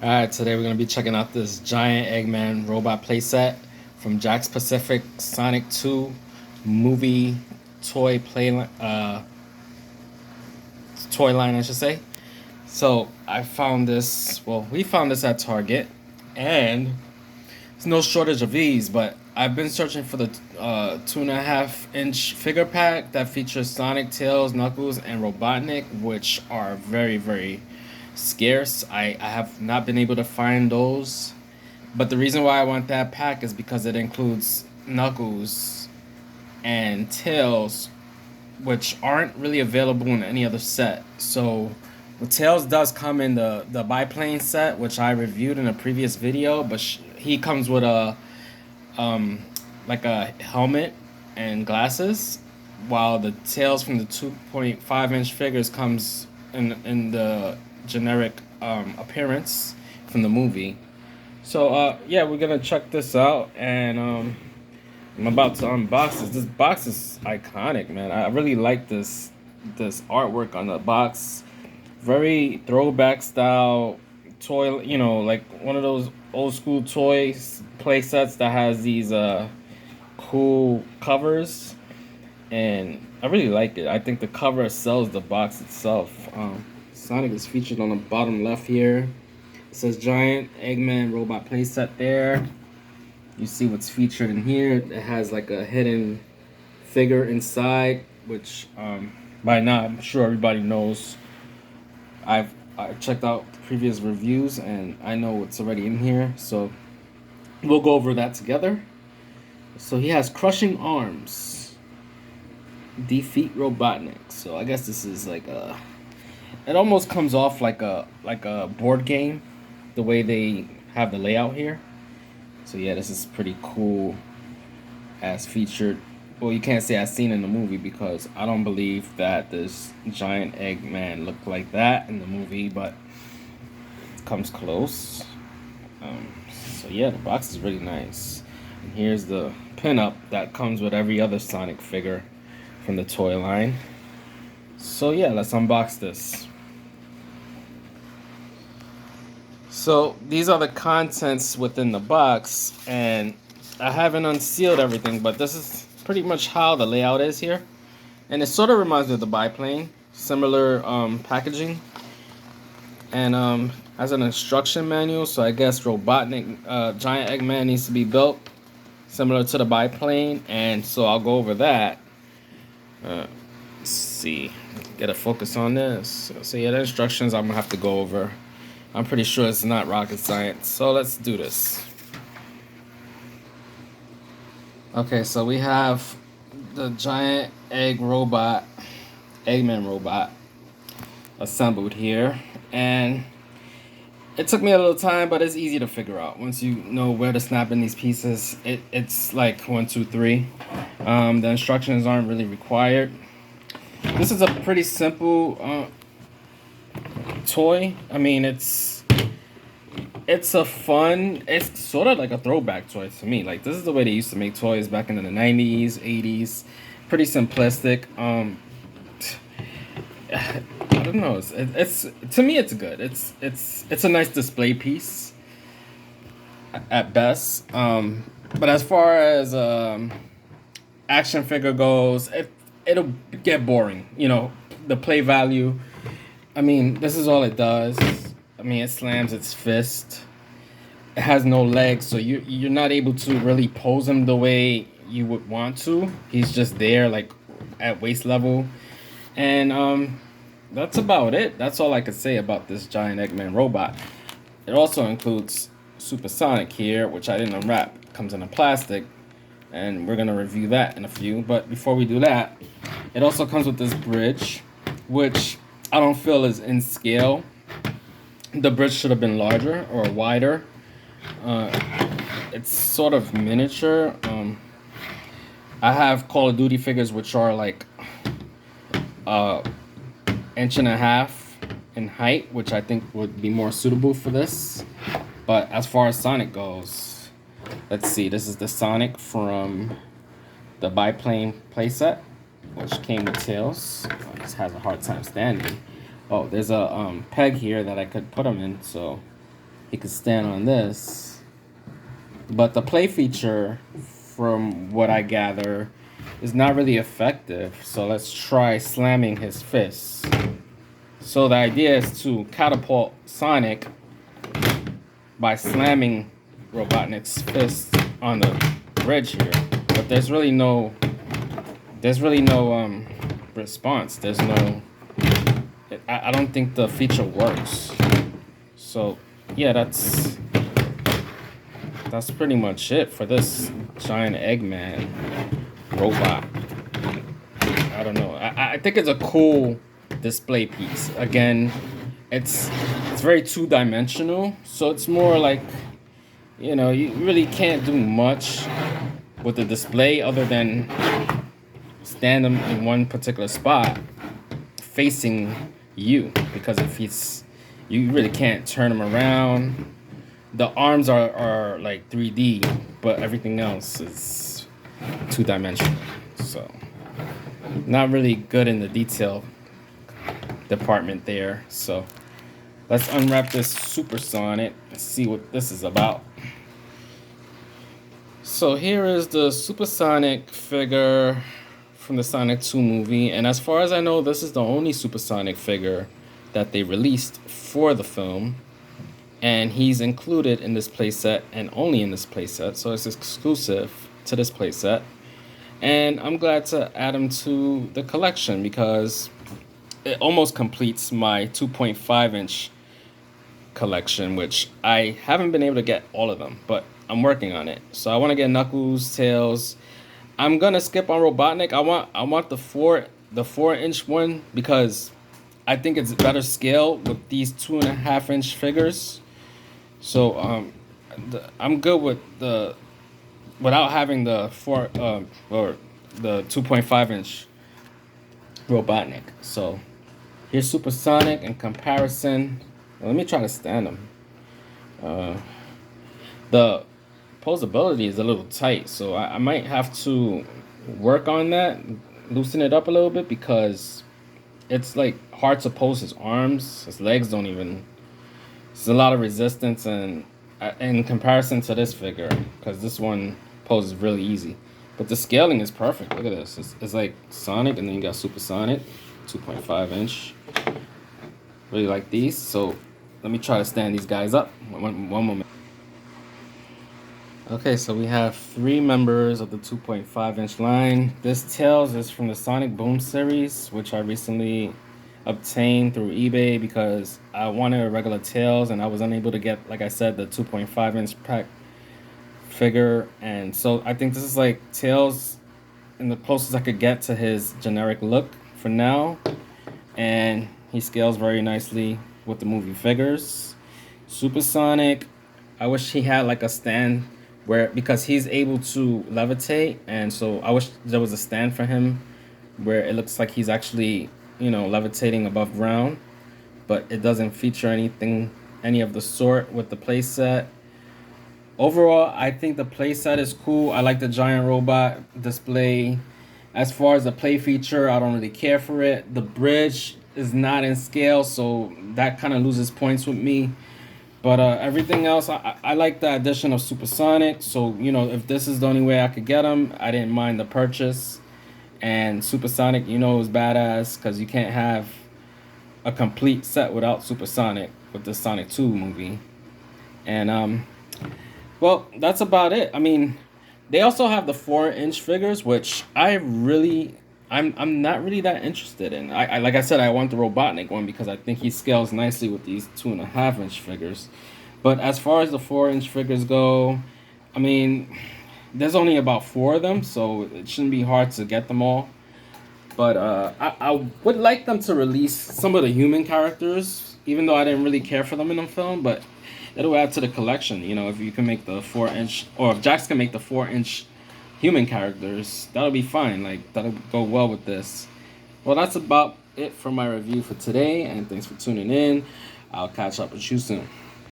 Alright, today we're going to be checking out this giant Eggman robot playset from Jakks Pacific Sonic 2 movie toy toy line, I should say. So I found this, well, we found this at Target, and there's no shortage of these, but I've been searching for the 2.5-inch figure pack that features Sonic, Tails, Knuckles, and Robotnik, which are very, very scarce. I have not been able to find those. But the reason why I want that pack is because it includes Knuckles and Tails, which aren't really available in any other set. So the Tails does come in the biplane set, which I reviewed in a previous video, but he comes with a like a helmet and glasses, while the Tails from the 2.5-inch figures comes in the generic appearance from the movie. So yeah, we're gonna check this out, and I'm about to unbox this. This box is iconic, man. I really like this artwork on the box. Very throwback style toy, you know, like one of those old school toys play sets that has these cool covers, and I really like it. I think the cover sells the box itself. Sonic is featured on the bottom left here. It says Giant Eggman Robot Playset there. You see what's featured in here. It has like a hidden figure inside, which by now I'm sure everybody knows. I checked out previous reviews and I know what's already in here, so we'll go over that together. So he has crushing arms, defeat Robotnik. So I guess this is like a, it almost comes off like a board game, the way they have the layout here. So yeah, this is pretty cool as featured. Well, you can't say as seen in the movie, because I don't believe that this giant Eggman looked like that in the movie, but it comes close. So yeah, the box is really nice. And here's the pinup that comes with every other Sonic figure from the toy line. So yeah, let's unbox this. So these are the contents within the box, and I haven't unsealed everything, but this is pretty much how the layout is here. And it sort of reminds me of the biplane, similar packaging. And has an instruction manual, so I guess Robotnik, Giant Eggman needs to be built similar to the biplane, and so I'll go over that. Let's see, get a focus on this. So yeah, the instructions I'm gonna have to go over. I'm pretty sure it's not rocket science, so let's do this. Okay, so we have the giant Eggman robot assembled here, and it took me a little time, but it's easy to figure out once you know where to snap in these pieces. It's like 1, 2, 3. The instructions aren't really required. This is a pretty simple toy. I mean, it's it's sort of like a throwback toy to me. Like, this is the way they used to make toys back in the 90s, 80s. Pretty simplistic. I don't know. It's to me, it's good. It's a nice display piece at best. But as far as action figure goes, it'll get boring. You know, the play value. I mean, this is all it does. I mean, it slams its fist. It has no legs, so you're not able to really pose him the way you would want to. He's just there, like at waist level, and that's about it. That's all I could say about this giant Eggman robot. It also includes Supersonic here, which I didn't unwrap. It comes in a plastic, and we're gonna review that in a few. But before we do that, it also comes with this bridge, which I don't feel is in scale. The bridge should have been larger or wider. It's sort of miniature. I have Call of Duty figures which are like 1.5 inches in height, which I think would be more suitable for this. But as far as Sonic goes, let's see. This is the Sonic from the biplane playset, which came with Tails. Oh, this has a hard time standing. Oh, there's a peg here that I could put him in, so he could stand on this. But the play feature, from what I gather, is not really effective. So let's try slamming his fists. So the idea is to catapult Sonic by slamming Robotnik's fist on the bridge here. But there's really no response. There's no. I don't think the feature works. So yeah, that's pretty much it for this giant Eggman robot. I don't know. I think it's a cool display piece. Again, it's very two-dimensional, so it's more like, you know, you really can't do much with the display other than stand them in one particular spot facing you, because if you really can't turn them around. The arms are like 3D, but everything else is two-dimensional. So not really good in the detail department there. So let's unwrap this Supersonic and see what this is about. So here is the Supersonic figure from the Sonic 2 movie, and as far as I know, this is the only Supersonic figure that they released for the film. And he's included in this playset and only in this playset, so it's exclusive to this playset. And I'm glad to add him to the collection because it almost completes my 2.5-inch collection, which I haven't been able to get all of them, but I'm working on it. So I want to get Knuckles, Tails. I'm gonna skip on Robotnik. I want the 4-inch one because I think it's better scale with these 2.5-inch figures. So I'm good with without having the 2.5-inch Robotnik. So here's Supersonic in comparison. Well, let me try to stand him. The posability is a little tight, so I might have to work on that, loosen it up a little bit, because it's like hard to pose his arms. His legs don't even. There's a lot of resistance, and in comparison to this figure, because this one poses really easy. But the scaling is perfect. Look at this. It's like Sonic, and then you got Supersonic, 2.5-inch. Really like these. So let me try to stand these guys up. One moment. Okay, so we have 3 members of the 2.5-inch line. This Tails is from the Sonic Boom series, which I recently obtained through eBay because I wanted a regular Tails and I was unable to get, like I said, the 2.5-inch pack figure. And so I think this is like Tails and the closest I could get to his generic look for now. And he scales very nicely with the movie figures. Supersonic, I wish he had like a stand because he's able to levitate, and so I wish there was a stand for him where it looks like he's actually, you know, levitating above ground, but it doesn't feature any of the sort with the playset. Overall, I think the playset is cool. I like the giant robot display. As far as the play feature, I don't really care for it. The bridge is not in scale, so that kind of loses points with me. But everything else, I like the addition of Supersonic. So, you know, if this is the only way I could get him, I didn't mind the purchase. And Supersonic, you know, is badass because you can't have a complete set without Supersonic with the Sonic 2 movie. And, well, that's about it. I mean, they also have the 4-inch figures, which I'm not really that interested in. I like I said, I want the Robotnik one because I think he scales nicely with these 2.5-inch figures. But as far as the 4-inch figures go, I mean, there's only about 4 of them, so it shouldn't be hard to get them all. But I would like them to release some of the human characters, even though I didn't really care for them in the film. But it'll add to the collection, you know, if you can make the 4-inch, or if Jakks can make the 4-inch human characters, that'll be fine. Like, that'll go well with this. Well, that's about it for my review for today, and thanks for tuning in. I'll catch up with you soon.